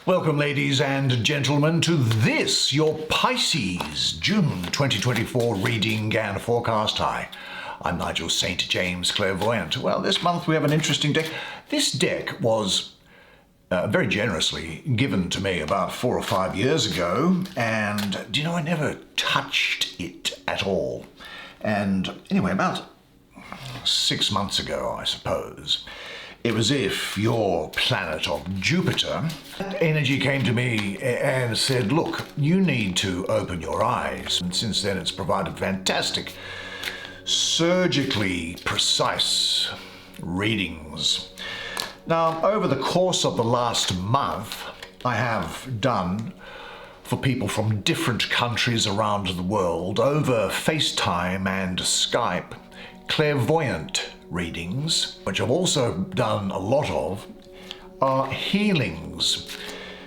Welcome, ladies and gentlemen, to this, your Pisces June 2024 reading and forecast. Hi, I'm Nigel, St. James Clairvoyant. Well, this month we have an interesting deck. This deck was very generously given to me about 4 or 5 years ago, and do you know, I never touched it at all. And anyway, about 6 months ago, I suppose, it was as if your planet of Jupiter, energy came to me and said, look, you need to open your eyes. And since then it's provided fantastic, surgically precise readings. Now, over the course of the last month, I have done for people from different countries around the world, over FaceTime and Skype, clairvoyant readings, which I've also done a lot of, are healings.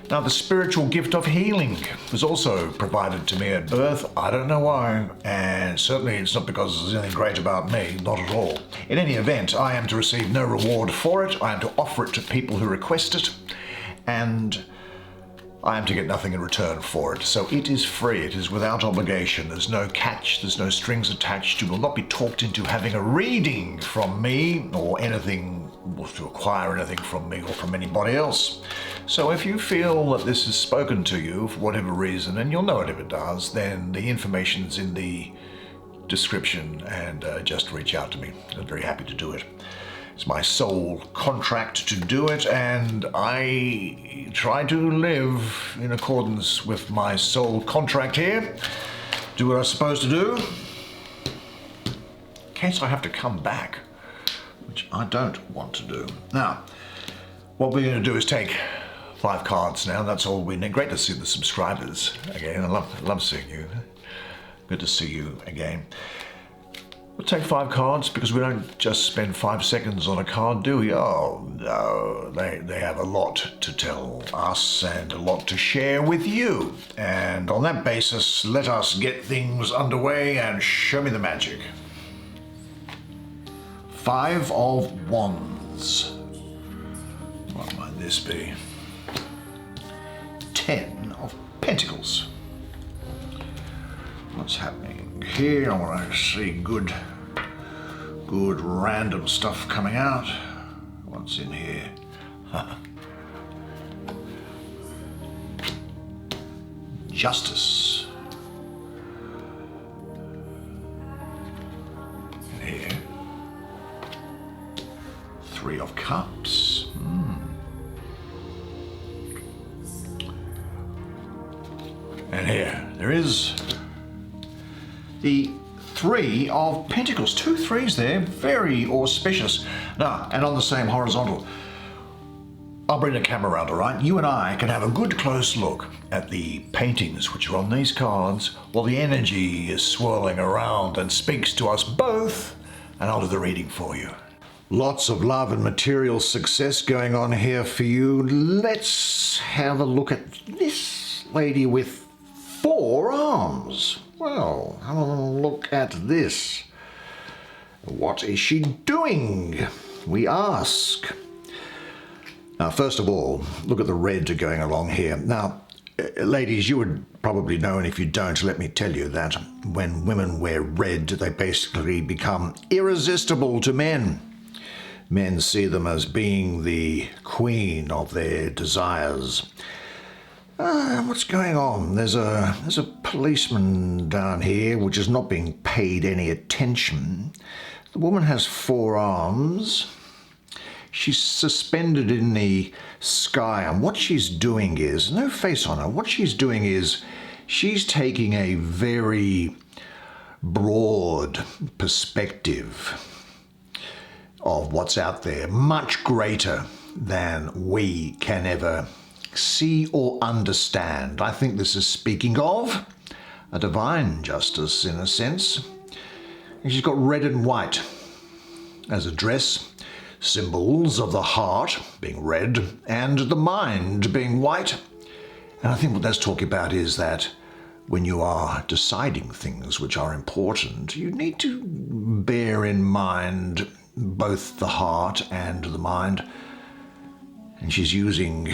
Now, the spiritual gift of healing was also provided to me at birth. I don't know why, and certainly it's not because there's anything great about me, not at all. In any event, I am to receive no reward for it. I am to offer it to people who request it, and I am to get nothing in return for it. So it is free, it is without obligation. There's no catch, there's no strings attached. You will not be talked into having a reading from me or anything, or to acquire anything from me or from anybody else. So if you feel that this has spoken to you for whatever reason, and you'll know it if it does, then the information's in the description, and just reach out to me. I'm very happy to do it. It's my soul contract to do it, and I try to live in accordance with my soul contract here. Do what I'm supposed to do, in case I have to come back, which I don't want to do. Now, what we're going to do is take 5 cards now. That's all we need. Great to see the subscribers again. I love seeing you. Good to see you again. We'll take 5 cards because we don't just spend 5 seconds on a card, do we? Oh, no. They have a lot to tell us and a lot to share with you. And on that basis, let us get things underway and show me the magic. 5 of Wands. What might this be? 10 of Pentacles. What's happening here? I want to see good random stuff coming out. What's in here? Justice. And here, 3 of Cups. And here, there is the 3 of Pentacles. 2 3s there, very auspicious. Now, and on the same horizontal, I'll bring the camera around, all right? You and I can have a good close look at the paintings which are on these cards while the energy is swirling around and speaks to us both, and I'll do the reading for you. Lots of love and material success going on here for you. Let's have a look at this lady with 4 arms. Well, have a look at this. What is she doing? We ask. Now, first of all, look at the red going along here. Now, ladies, you would probably know, and if you don't, let me tell you that when women wear red, they basically become irresistible to men. Men see them as being the queen of their desires. What's going on? There's a policeman down here which is not being paid any attention. The woman has 4 arms. She's suspended in the sky, and what she's doing is, no face on her, what she's doing is she's taking a very broad perspective of what's out there, much greater than we can ever see or understand. I think this is speaking of a divine justice in a sense. And she's got red and white as a dress, symbols of the heart being red and the mind being white. And I think what that's talking about is that when you are deciding things which are important, you need to bear in mind both the heart and the mind. And she's using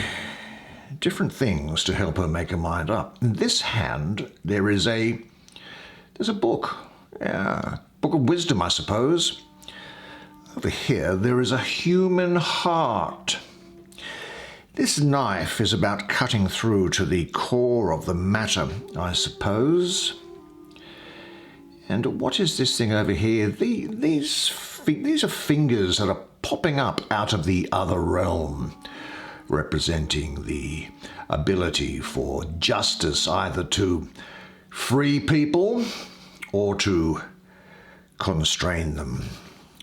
different things to help her make her mind up. In this hand, there's a book. Yeah, book of wisdom, I suppose. Over here, there is a human heart. This knife is about cutting through to the core of the matter, I suppose. And what is this thing over here? These are fingers that are popping up out of the other realm, representing the ability for justice, either to free people or to constrain them.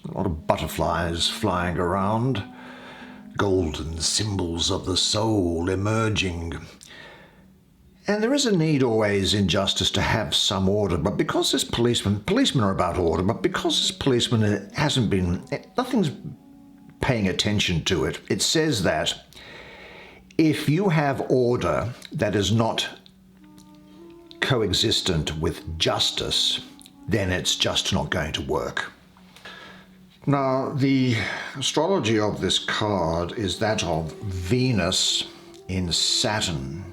A lot of butterflies flying around, golden symbols of the soul emerging. And there is a need always in justice to have some order, but because this policeman are about order, but because this policeman nothing's paying attention to it, it says that if you have order that is not coexistent with justice, then it's just not going to work. Now, the astrology of this card is that of Venus in Saturn.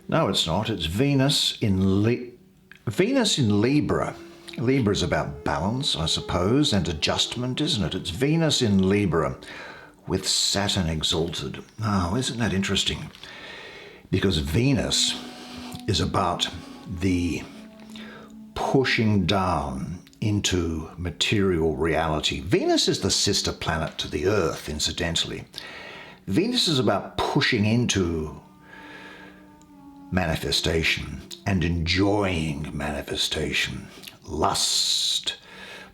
No, it's not. It's Venus in Libra. Libra is about balance, I suppose, and adjustment, isn't it? It's Venus in Libra with Saturn exalted. Oh, isn't that interesting? Because Venus is about the pushing down into material reality. Venus is the sister planet to the Earth, incidentally. Venus is about pushing into manifestation and enjoying manifestation. Lust,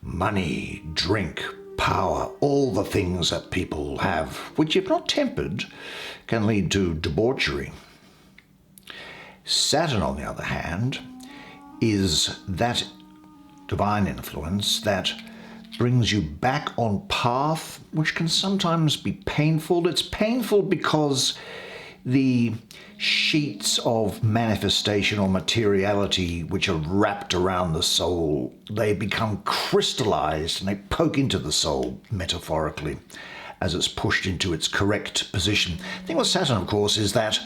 money, drink, power, all the things that people have, which if not tempered, can lead to debauchery. Saturn, on the other hand, is that divine influence that brings you back on path, which can sometimes be painful. It's painful because the sheets of manifestation or materiality which are wrapped around the soul, they become crystallized and they poke into the soul, metaphorically, as it's pushed into its correct position. The thing with Saturn, of course, is that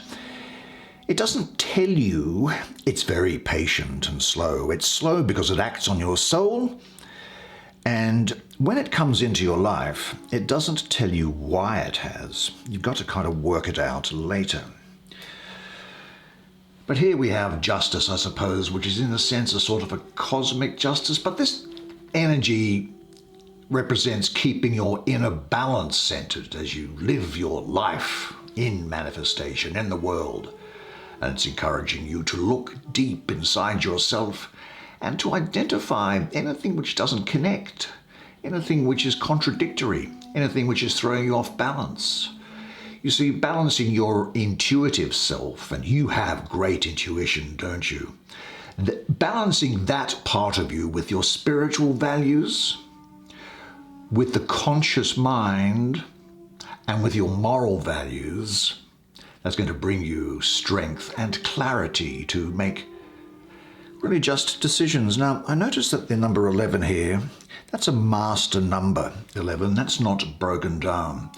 it doesn't tell you. It's very patient and slow. It's slow because it acts on your soul. And when it comes into your life, it doesn't tell you why it has. You've got to kind of work it out later. But here we have justice, I suppose, which is in a sense a sort of a cosmic justice. But this energy represents keeping your inner balance centered as you live your life in manifestation, in the world. And it's encouraging you to look deep inside yourself and to identify anything which doesn't connect, anything which is contradictory, anything which is throwing you off balance. You see, balancing your intuitive self, and you have great intuition, don't you? Balancing that part of you with your spiritual values, with the conscious mind, and with your moral values, that's going to bring you strength and clarity to make really just decisions. Now, I noticed that the number 11 here, that's a master number, 11. That's not broken down.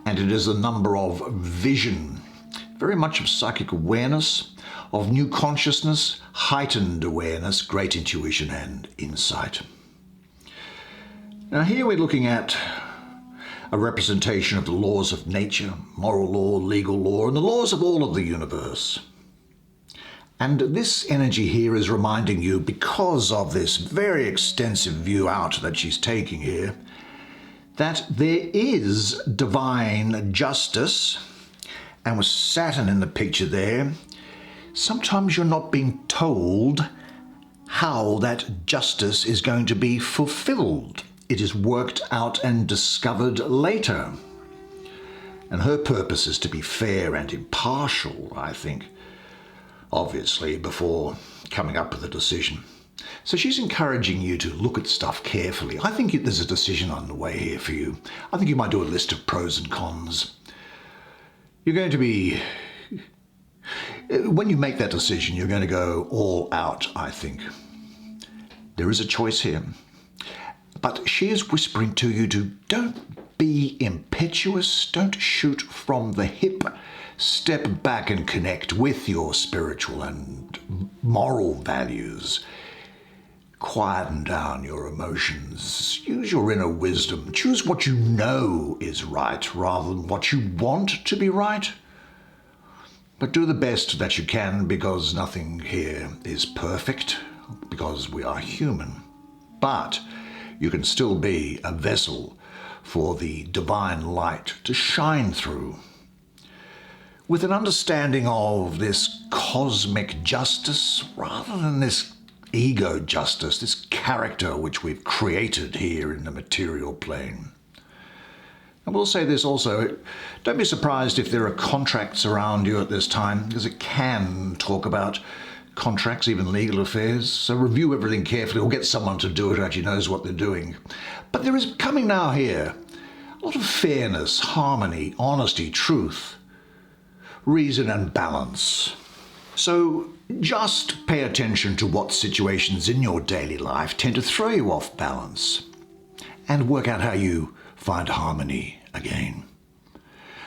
And it is a number of vision, very much of psychic awareness, of new consciousness, heightened awareness, great intuition and insight. Now here we're looking at a representation of the laws of nature, moral law, legal law, and the laws of all of the universe. And this energy here is reminding you, because of this very extensive view out that she's taking here, that there is divine justice. And with Saturn in the picture there, sometimes you're not being told how that justice is going to be fulfilled. It is worked out and discovered later. And her purpose is to be fair and impartial, I think, obviously, before coming up with a decision. So she's encouraging you to look at stuff carefully. I think there's a decision on the way here for you. I think you might do a list of pros and cons. You're going to be, when you make that decision, you're going to go all out, I think. There is a choice here. But she is whispering to you to don't be impetuous, don't shoot from the hip, step back and connect with your spiritual and moral values. Quieten down your emotions. Use your inner wisdom. Choose what you know is right rather than what you want to be right. But do the best that you can, because nothing here is perfect, because we are human. But you can still be a vessel for the divine light to shine through. With an understanding of this cosmic justice rather than this ego justice, this character which we've created here in the material plane. I will say this also, don't be surprised if there are contracts around you at this time, because it can talk about contracts, even legal affairs. So review everything carefully, or get someone to do it who actually knows what they're doing. But there is coming now here a lot of fairness, harmony, honesty, truth, reason and balance. So just pay attention to what situations in your daily life tend to throw you off balance, and work out how you find harmony again,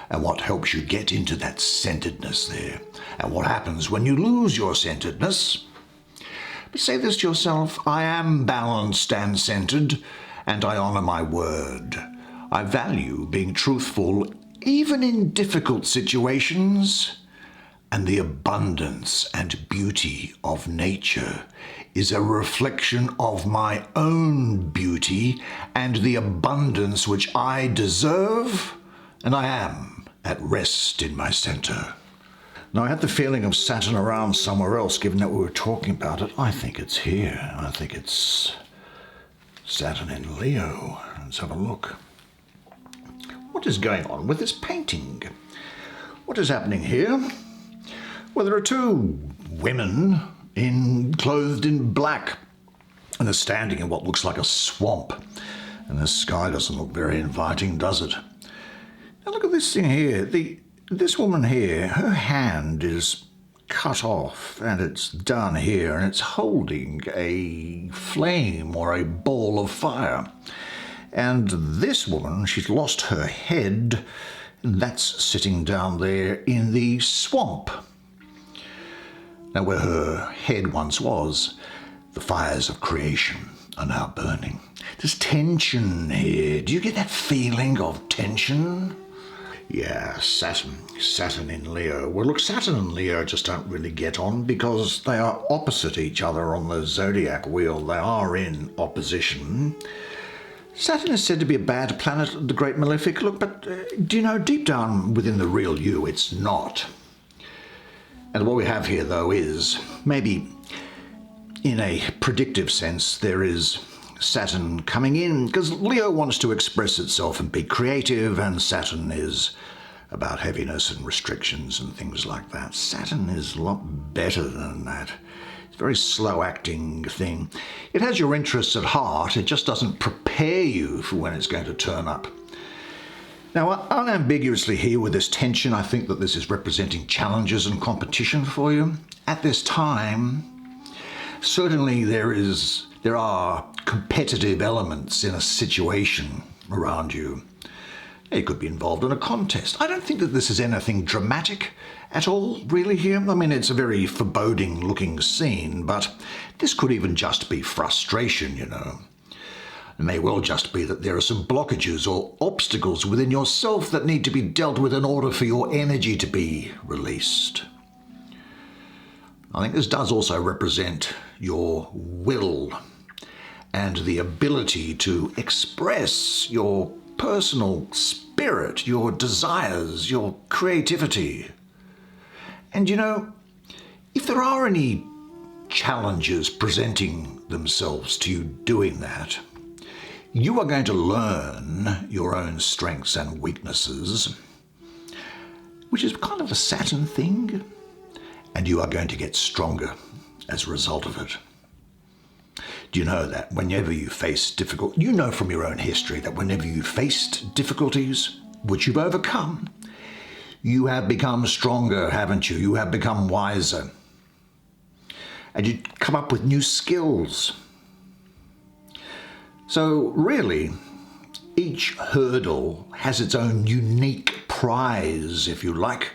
and what helps you get into that centeredness there, and what happens when you lose your centeredness. But say this to yourself: I am balanced and centered, and I honor my word. I value being truthful even in difficult situations, and the abundance and beauty of nature is a reflection of my own beauty and the abundance which I deserve, and I am at rest in my center. Now, I had the feeling of Saturn around somewhere else, given that we were talking about it. I think it's here. I think it's Saturn in Leo. Let's have a look. What is going on with this painting? What is happening here? Well, there are two women clothed in black, and they're standing in what looks like a swamp. And the sky doesn't look very inviting, does it? Now look at this thing here. This woman here, her hand is cut off, and it's done here, and it's holding a flame or a ball of fire. And this woman, she's lost her head, and that's sitting down there in the swamp. Now, where her head once was, the fires of creation are now burning. There's tension here. Do you get that feeling of tension? Yeah, Saturn in Leo. Well, look, Saturn and Leo just don't really get on because they are opposite each other on the zodiac wheel. They are in opposition. Saturn is said to be a bad planet, the great malefic. Look, but do you know, deep down within the real you, it's not. And what we have here, though, is maybe in a predictive sense, there is Saturn coming in, because Leo wants to express itself and be creative, and Saturn is about heaviness and restrictions and things like that. Saturn is a lot better than that. It's a very slow-acting thing. It has your interests at heart, it just doesn't prepare you for when it's going to turn up. Now, unambiguously here with this tension, I think that this is representing challenges and competition for you. At this time, certainly there are competitive elements in a situation around you. You could be involved in a contest. I don't think that this is anything dramatic at all, really, here. I mean, it's a very foreboding-looking scene, but this could even just be frustration, you know. It may well just be that there are some blockages or obstacles within yourself that need to be dealt with in order for your energy to be released. I think this does also represent your will and the ability to express your personal spirit, your desires, your creativity. And you know, if there are any challenges presenting themselves to you doing that, you are going to learn your own strengths and weaknesses, which is kind of a Saturn thing, and you are going to get stronger as a result of it. Do you know that whenever you face you know from your own history that whenever you faced difficulties which you've overcome, you have become stronger, haven't you? You have become wiser. And you come up with new skills. So really, each hurdle has its own unique prize, if you like.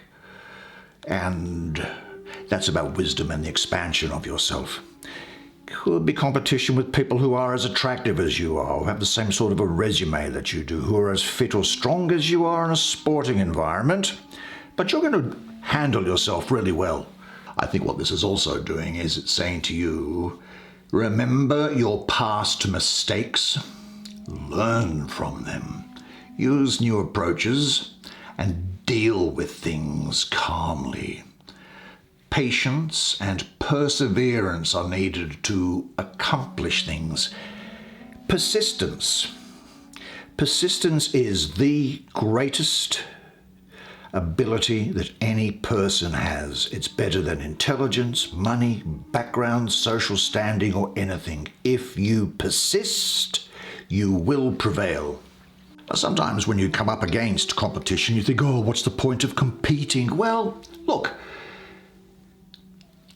And that's about wisdom and the expansion of yourself. Could be competition with people who are as attractive as you are, who have the same sort of a resume that you do, who are as fit or strong as you are in a sporting environment. But you're going to handle yourself really well. I think what this is also doing is it's saying to you, remember your past mistakes, learn from them, use new approaches, and deal with things calmly. Patience and perseverance are needed to accomplish things. Persistence. Persistence is the greatest ability that any person has. It's better than intelligence, money, background, social standing, or anything. If you persist, you will prevail. Sometimes when you come up against competition, you think, oh, what's the point of competing? Well, look,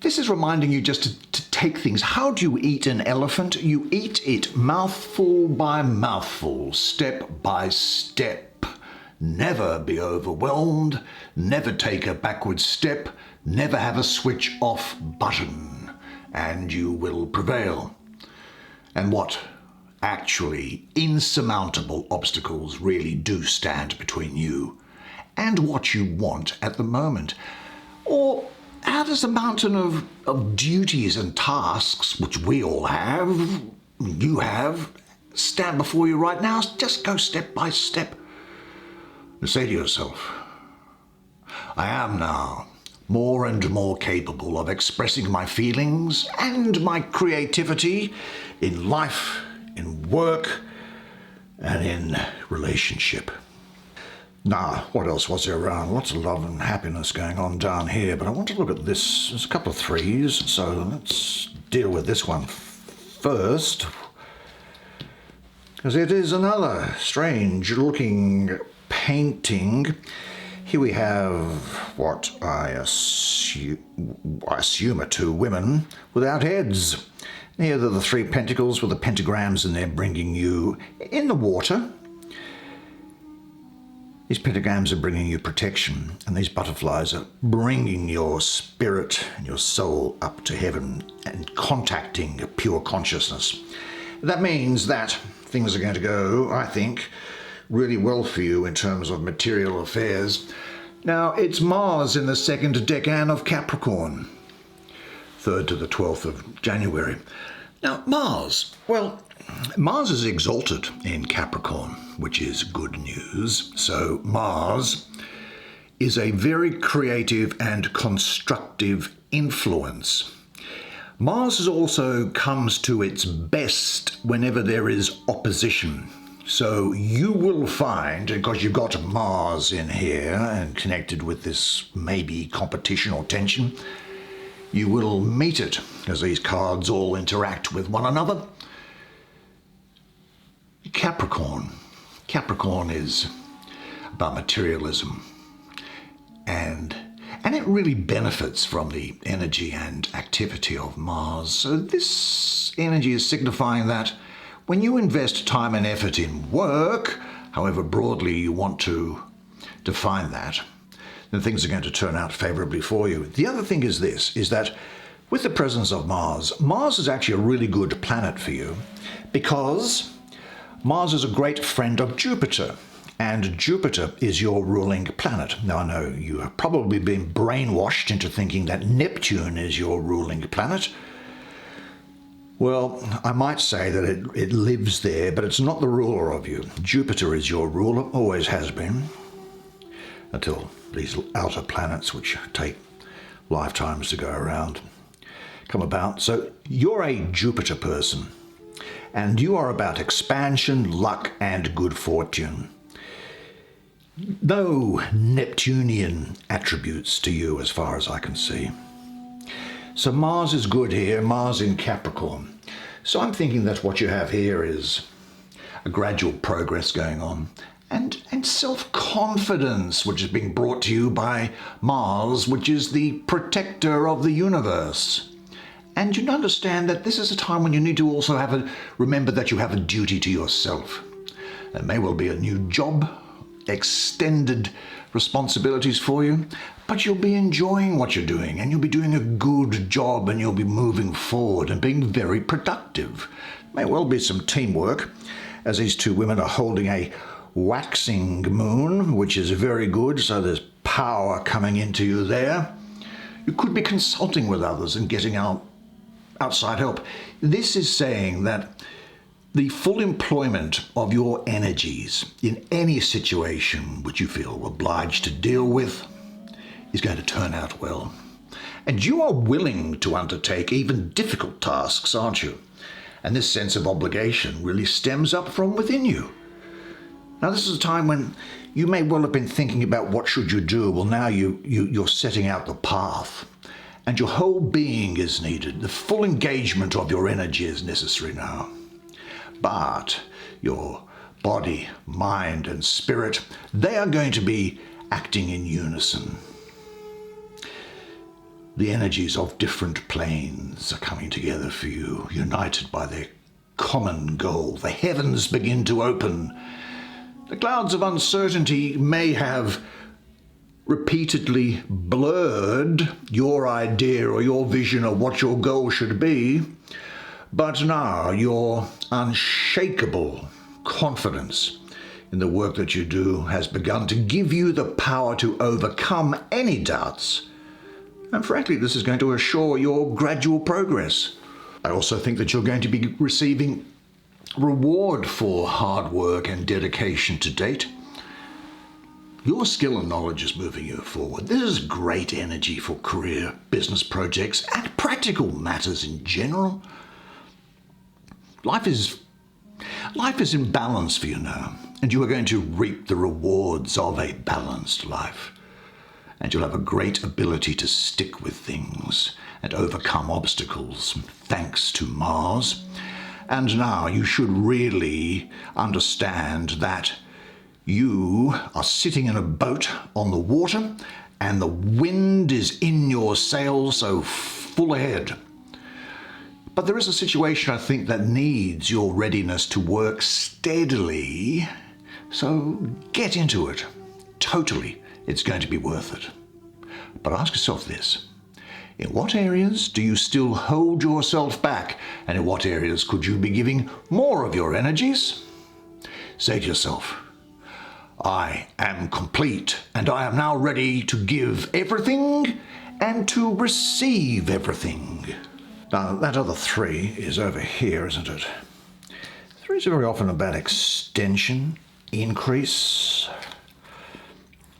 this is reminding you just to take things. How do you eat an elephant? You eat it mouthful by mouthful, step by step. Never be overwhelmed, never take a backward step, never have a switch off button, and you will prevail. And what? Actually, insurmountable obstacles really do stand between you and what you want at the moment. Or how does the mountain of duties and tasks, which we all have, you have, stand before you right now? Just go step by step. And say to yourself, I am now more and more capable of expressing my feelings and my creativity in life, in work, and in relationship. Now, what else was there around? Lots of love and happiness going on down here, but I want to look at this. There's a couple of threes, so let's deal with this one first, because it is another strange-looking painting. Here we have what I assume are two women without heads. Here are the three pentacles with the pentagrams, and they're bringing you in the water. These pentagrams are bringing you protection, and these butterflies are bringing your spirit and your soul up to heaven and contacting a pure consciousness. That means that things are going to go, I think, really well for you in terms of material affairs. Now, it's Mars in the second decan of Capricorn, 3rd to the 12th of January. Now, Mars is exalted in Capricorn, which is good news. So Mars is a very creative and constructive influence. Mars also comes to its best whenever there is opposition. So you will find, because you've got Mars in here and connected with this maybe competition or tension, you will meet it, as these cards all interact with one another. Capricorn is about materialism, and it really benefits from the energy and activity of Mars. So this energy is signifying that when you invest time and effort in work, however broadly you want to define that, then things are going to turn out favorably for you. The other thing is this, is that with the presence of Mars is actually a really good planet for you, because Mars is a great friend of Jupiter, and Jupiter is your ruling planet. Now, I know you have probably been brainwashed into thinking that Neptune is your ruling planet. Well, I might say that it lives there, but it's not the ruler of you. Jupiter is your ruler, always has been, until these outer planets, which take lifetimes to go around, come about. So you're a Jupiter person, and you are about expansion, luck, and good fortune. No Neptunian attributes to you as far as I can see. So Mars is good here, Mars in Capricorn. So I'm thinking that what you have here is a gradual progress going on, and self-confidence, which is being brought to you by Mars, which is the protector of the universe. And you understand that this is a time when you need to also remember that you have a duty to yourself. There may well be a new job extended responsibilities for you, but you'll be enjoying what you're doing, and you'll be doing a good job, and you'll be moving forward and being very productive. May well be some teamwork, as these two women are holding a waxing moon, which is very good, so there's power coming into you there. You could be consulting with others and getting outside help. This is saying that the full employment of your energies in any situation which you feel obliged to deal with is going to turn out well. And you are willing to undertake even difficult tasks, aren't you? And this sense of obligation really stems up from within you. Now, this is a time when you may well have been thinking about what should you do. Well, now you're setting out the path, and your whole being is needed. The full engagement of your energy is necessary now. But your body, mind, and spirit, they are going to be acting in unison. The energies of different planes are coming together for you, united by their common goal. The heavens begin to open. The clouds of uncertainty may have repeatedly blurred your idea or your vision of what your goal should be, but now your unshakable confidence in the work that you do has begun to give you the power to overcome any doubts. And frankly, this is going to assure your gradual progress. I also think that you're going to be receiving reward for hard work and dedication to date. Your skill and knowledge is moving you forward. This is great energy for career, business projects, and practical matters in general. Life is in balance for you now, and you are going to reap the rewards of a balanced life. And you'll have a great ability to stick with things and overcome obstacles, thanks to Mars. And now you should really understand that you are sitting in a boat on the water, and the wind is in your sails, so full ahead. But there is a situation, I think, that needs your readiness to work steadily, so get into it. Totally, it's going to be worth it. But ask yourself this: in what areas do you still hold yourself back, and in what areas could you be giving more of your energies? Say to yourself, I am complete, and I am now ready to give everything and to receive everything. Now, that other 3 is over here, isn't it? 3 is very often about extension, increase,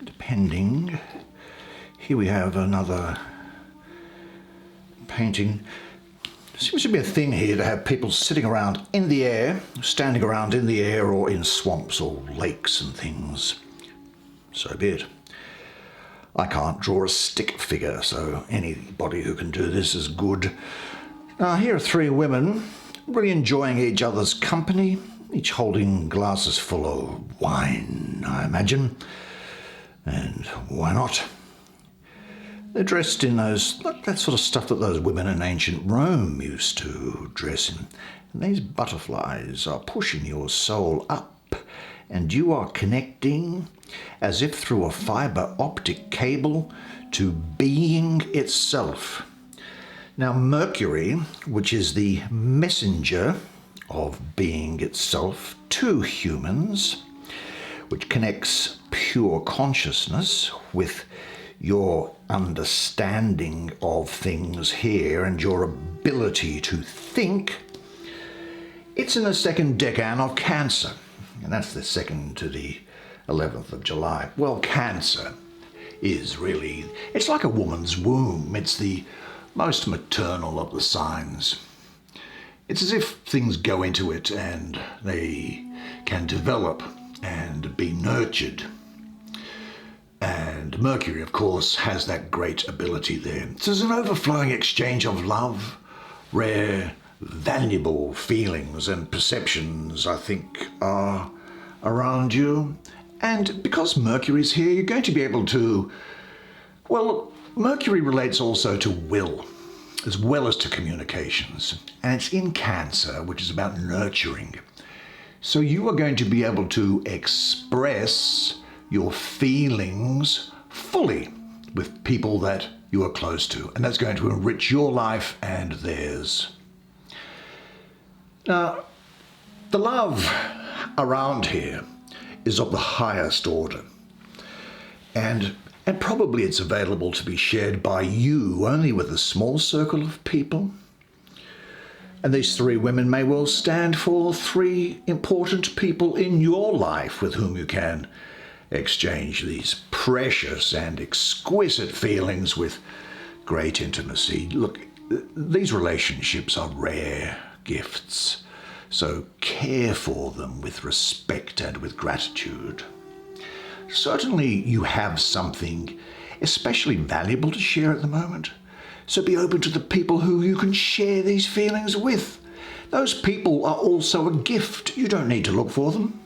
depending. Here we have another painting. There seems to be a thing here to have people sitting around in the air, standing around in the air, or in swamps or lakes and things. So be it. I can't draw a stick figure, so anybody who can do this is good. Now, here are 3 women really enjoying each other's company, each holding glasses full of wine, I imagine. And why not? They're dressed in that sort of stuff that those women in ancient Rome used to dress in. And these butterflies are pushing your soul up, and you are connecting as if through a fiber optic cable to being itself. Now, Mercury, which is the messenger of being itself to humans, which connects pure consciousness with your understanding of things here and your ability to think, it's in the 2nd decan of Cancer, and that's the 2nd to the 11th of July. Well, Cancer is really, it's like a woman's womb. It's the most maternal of the signs. It's as if things go into it and they can develop and be nurtured. And Mercury, of course, has that great ability there. So there's an overflowing exchange of love, rare, valuable feelings and perceptions, I think, are around you. And because Mercury's here, you're going to be able to, well, Mercury relates also to will, as well as to communications. And it's in Cancer, which is about nurturing. So you are going to be able to express your feelings fully with people that you are close to, and that's going to enrich your life and theirs. Now, the love around here is of the highest order, and probably it's available to be shared by you only with a small circle of people. And these three women may well stand for three important people in your life with whom you can exchange these precious and exquisite feelings with great intimacy. Look, these relationships are rare gifts, so care for them with respect and with gratitude. Certainly you have something especially valuable to share at the moment, so be open to the people who you can share these feelings with. Those people are also a gift. You don't need to look for them.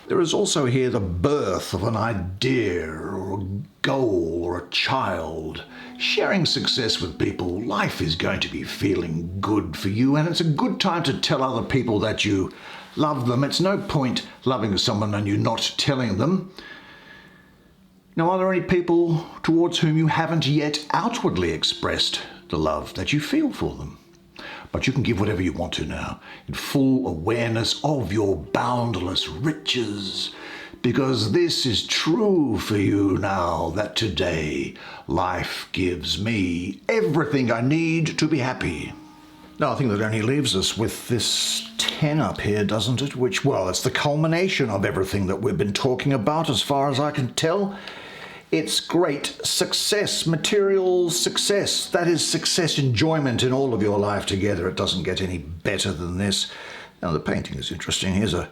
There is also here the birth of an idea or a goal or a child. Sharing success with people, life is going to be feeling good for you, and it's a good time to tell other people that you love them. It's no point loving someone and you not telling them. Now, are there any people towards whom you haven't yet outwardly expressed the love that you feel for them? But you can give whatever you want to now, in full awareness of your boundless riches, because this is true for you now, that today life gives me everything I need to be happy. Now, I think that only leaves us with this 10 up here, doesn't it? Which, well, it's the culmination of everything that we've been talking about as far as I can tell. It's great success, material success. That is success, enjoyment in all of your life together. It doesn't get any better than this. Now, the painting is interesting. Here's or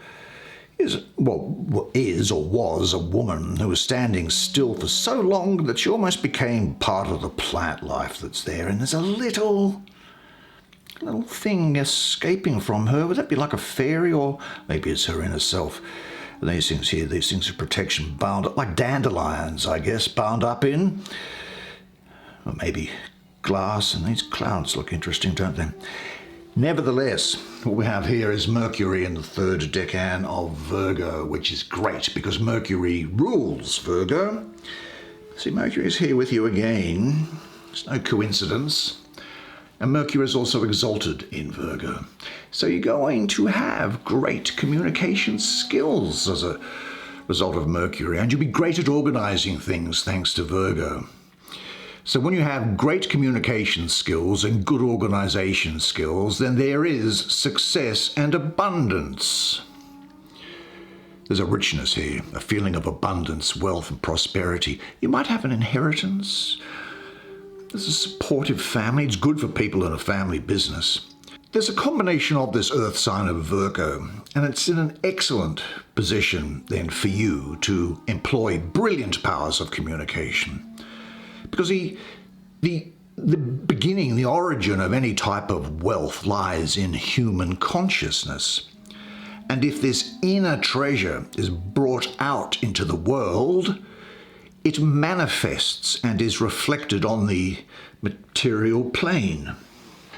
was a woman who was standing still for so long that she almost became part of the plant life that's there. And there's a little thing escaping from her. Would that be like a fairy, or maybe it's her inner self? These things here, these things of protection, bound up like dandelions, I guess, bound up in, or maybe glass. And these clouds look interesting, don't they? Nevertheless, what we have here is Mercury in the third decan of Virgo, which is great because Mercury rules Virgo. See, Mercury is here with you again. It's no coincidence. And Mercury is also exalted in Virgo. So you're going to have great communication skills as a result of Mercury, and you'll be great at organizing things thanks to Virgo. So when you have great communication skills and good organization skills, then there is success and abundance. There's a richness here, a feeling of abundance, wealth, and prosperity. You might have an inheritance. There's a supportive family. It's good for people in a family business. There's a combination of this earth sign of Virgo, and it's in an excellent position then for you to employ brilliant powers of communication. Because the beginning, the origin of any type of wealth lies in human consciousness. And if this inner treasure is brought out into the world, it manifests and is reflected on the material plane.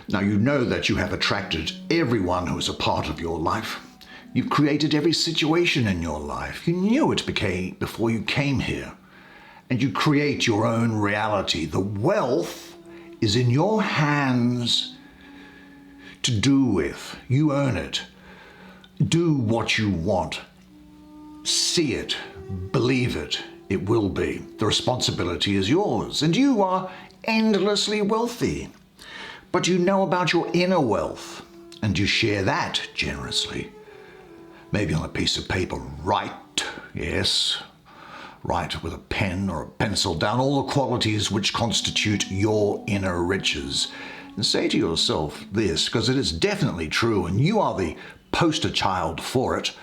Now, you know that you have attracted everyone who is a part of your life. You've created every situation in your life. You knew it before you came here. And you create your own reality. The wealth is in your hands to do with. You own it. Do what you want. See it. Believe it. It will be. The responsibility is yours. And you are endlessly wealthy. But you know about your inner wealth, and you share that generously. Maybe on a piece of paper, write with a pen or a pencil down all the qualities which constitute your inner riches. And say to yourself this, because it is definitely true, and you are the poster child for it.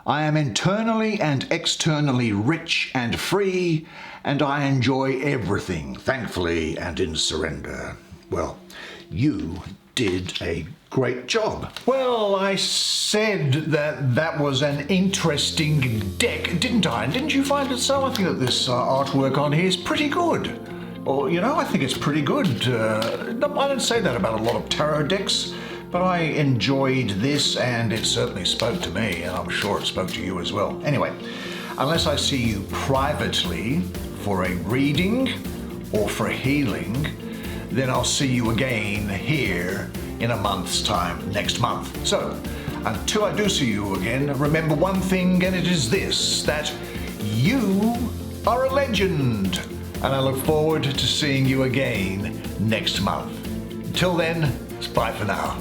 I am internally and externally rich and free, and I enjoy everything, thankfully and in surrender. Well, you did a great job. Well, I said that was an interesting deck, didn't I? And didn't you find it so? I think that this artwork on here is pretty good. Or, I think it's pretty good. I don't say that about a lot of tarot decks, but I enjoyed this, and it certainly spoke to me, and I'm sure it spoke to you as well. Anyway, unless I see you privately for a reading or for healing, then I'll see you again here in a month's time, next month. So, until I do see you again, remember one thing, and it is this, that you are a legend, and I look forward to seeing you again next month. Until then, it's bye for now.